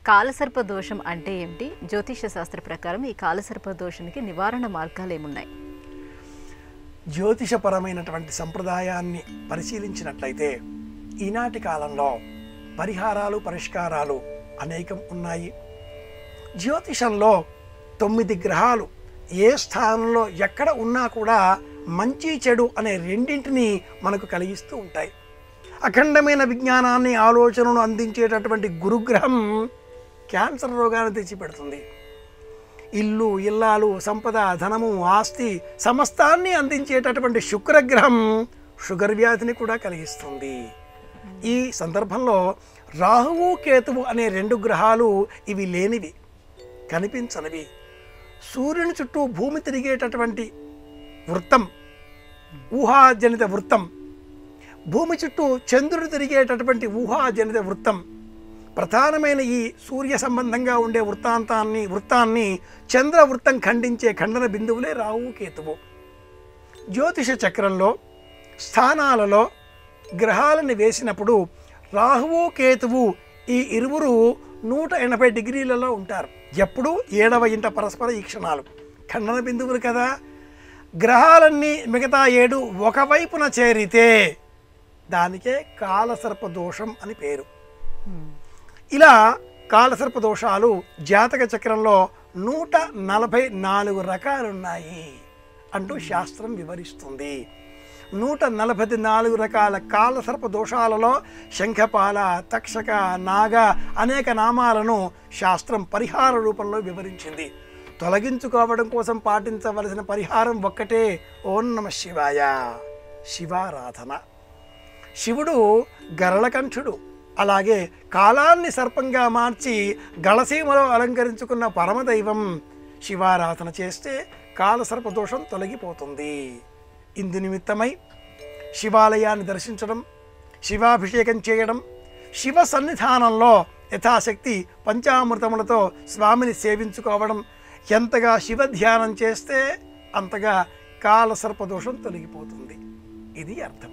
కాలసర్ప దోషం అంటే ఏమిటి? జ్యోతిష శాస్త్ర ప్రకారం ఈ కాలసర్ప దోషానికి నివారణ మార్గాలు ఏమున్నాయి? జ్యోతిషపరమైనటువంటి సంప్రదాయాన్ని పరిశీలించినట్లయితే ఈనాటి కాలంలో పరిహారాలు పరిష్కారాలు అనేకం ఉన్నాయి. జ్యోతిషంలో 9 గ్రహాలు ఏ స్థానంలో ఎక్కడ ఉన్నా కూడా మంచి చెడు అనే రెండింటిని మనకు కలిగిస్తూ ఉంటాయి. అఖండమైన విజ్ఞానాన్ని ఆలోచనను అందించేటటువంటి గురుగ్రహం క్యాన్సర్ రోగాన్ని తెచ్చిపెడుతుంది. ఇల్లు ఇల్లాలు సంపద ధనము ఆస్తి సమస్తాన్ని అందించేటటువంటి శుక్రగ్రహం షుగర్ వ్యాధిని కూడా కలిగిస్తుంది. ఈ సందర్భంలో రాహువు కేతువు అనే 2 గ్రహాలు ఇవి లేనివి, కనిపించనివి. సూర్యుని చుట్టూ భూమి తిరిగేటటువంటి వృత్తం ఊహాజనిత వృత్తం, భూమి చుట్టూ చంద్రుడు తిరిగేటటువంటి ఊహాజనిత వృత్తం, ప్రధానమైన ఈ సూర్య సంబంధంగా ఉండే వృత్తాన్ని చంద్రవృత్తం ఖండించే ఖండన బిందువులే రాహువు కేతువు. జ్యోతిష చక్రంలో స్థానాలలో గ్రహాలను వేసినప్పుడు రాహువు కేతువు ఈ ఇరువురు 180 డిగ్రీలలో ఉంటారు. ఎప్పుడు 7వ ఇంట పరస్పర ఈక్షణాలు ఖండన బిందువులు కదా. గ్రహాలన్నీ మిగతా 7 ఒకవైపున చేరితే దానికే కాలసర్ప దోషం అని పేరు. ఇలా కాలసర్ప దోషాలు జాతక చక్రంలో 144 రకాలున్నాయి అంటూ శాస్త్రం వివరిస్తుంది. 144 రకాల కాలసర్ప దోషాలలో శంఖపాల తక్షక నాగ అనేక నామాలను శాస్త్రం పరిహార రూపంలో వివరించింది. తొలగించుకోవడం కోసం పాటించవలసిన పరిహారం ఒక్కటే, ఓం నమః శివాయ, శివారాధన. శివుడు గరళకంఠుడు, అలాగే కాలాన్ని సర్పంగా మార్చి గళసీమలో అలంకరించుకున్న పరమదైవం. శివారాధన చేస్తే కాలసర్ప దోషం తొలగిపోతుంది. ఇందు నిమిత్తమై శివాలయాన్ని దర్శించడం, శివాభిషేకం చేయడం, శివ సన్నిధానంలో యథాశక్తి పంచామృతములతో స్వామిని సేవించుకోవడం, ఎంతగా శివ ధ్యానం చేస్తే అంతగా కాలసర్ప దోషం తొలగిపోతుంది. ఇది అర్థం.